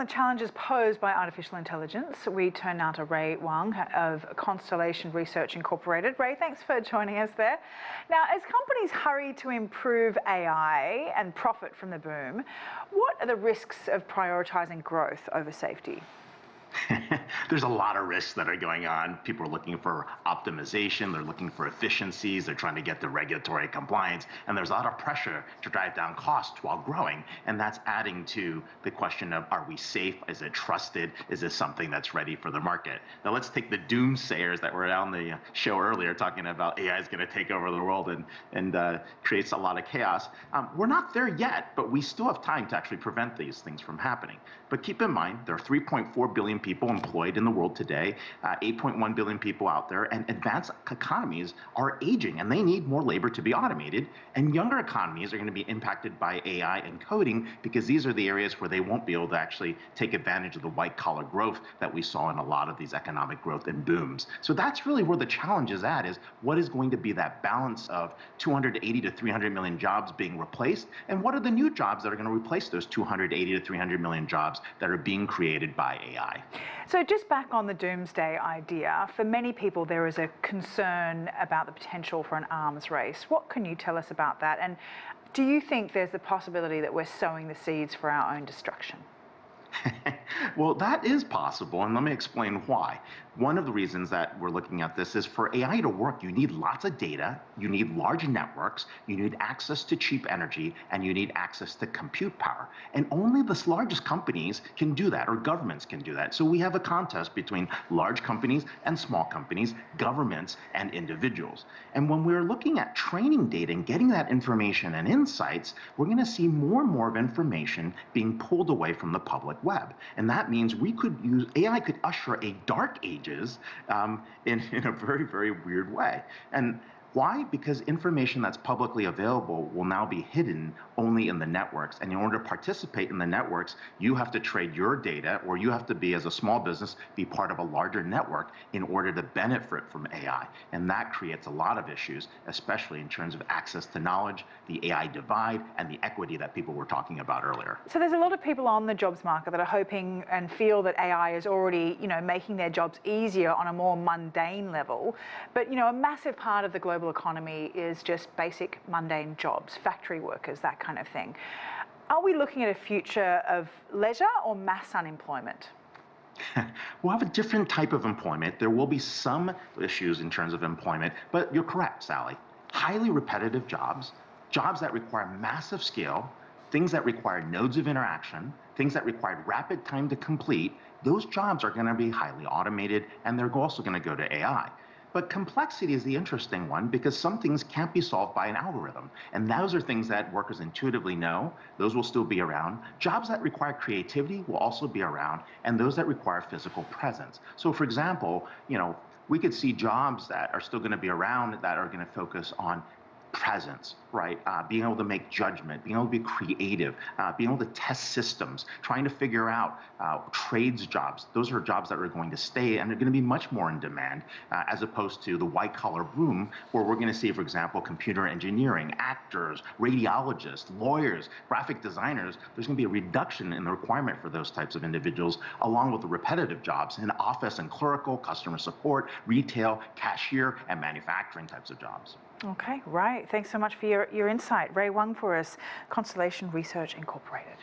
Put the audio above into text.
the challenges posed by artificial intelligence, we turn now to Wang of Constellation Research Incorporated. Ray, thanks for joining us there. Now, as companies hurry to improve AI and profit from the boom, what are the risks of prioritising growth over safety? There's a lot of risks that are going on. People are looking for optimization, they're looking for efficiencies, they're trying to get the regulatory compliance, and there's a lot of pressure to drive down costs while growing. And that's adding to the question of, are we safe? Is it trusted? Is this something that's ready for the market? Now let's take the doomsayers that were on the show earlier talking about AI is going to take over the world and creates a lot of chaos. We're not there yet, but we still have time to actually prevent these things from happening. But keep in mind, there are 3.4 billion people employed in the world today, 8.1 billion people out there, and advanced economies are aging and they need more labor to be automated, and younger economies are going to be impacted by AI and coding because these are the areas where they won't be able to actually take advantage of the white collar growth that we saw in a lot of these economic growth and booms. So that's really where the challenge is at, is what is going to be that balance of 280 to 300 million jobs being replaced, and what are the new jobs that are going to replace those 280 to 300 million jobs that are being created by AI. So just back on the doomsday idea, for many people there is a concern about the potential for an arms race. What can you tell us about that? And do you think there's the possibility that we're sowing the seeds for our own destruction? Well, that is possible, and let me explain why. One of the reasons that we're looking at this is for AI to work, you need lots of data, you need large networks, you need access to cheap energy, and you need access to compute power. And only the largest companies can do that, or governments can do that. So we have a contest between large companies and small companies, governments and individuals. And when we're looking at training data and getting that information and insights, we're going to see more and more of information being pulled away from the public web. And that means we could use, AI could usher a dark ages in a very, very weird way. And why? Because information that's publicly available will now be hidden only in the networks. And in order to participate in the networks, you have to trade your data, or you have to be, as a small business, be part of a larger network in order to benefit from AI. And that creates a lot of issues, especially in terms of access to knowledge, the AI divide, and the equity that people were talking about earlier. So there's a lot of people on the jobs market that are hoping and feel that AI is already, making their jobs easier on a more mundane level. But, a massive part of the global economy is just basic mundane jobs, factory workers, that kind of thing. Are we looking at a future of leisure or mass unemployment? We'll have a different type of employment. There will be some issues in terms of employment, but you're correct, Sally. Highly repetitive jobs, jobs that require massive scale, things that require nodes of interaction, things that require rapid time to complete, those jobs are going to be highly automated, and they're also going to go to AI. But complexity is the interesting one, because some things can't be solved by an algorithm. And those are things that workers intuitively know. Those will still be around. Jobs that require creativity will also be around, and those that require physical presence. So for example, we could see jobs that are still going to be around that are going to focus on presence, right? Being able to make judgment, being able to be creative, being able to test systems, trying to figure out trades jobs. Those are jobs that are going to stay, and they're going to be much more in demand, as opposed to the white collar boom, where we're going to see, for example, computer engineering, actors, radiologists, lawyers, graphic designers. There's going to be a reduction in the requirement for those types of individuals, along with the repetitive jobs in office and clerical, customer support, retail, cashier, and manufacturing types of jobs. Okay, right. Thanks so much for your insight. Wang for us, Constellation Research Incorporated.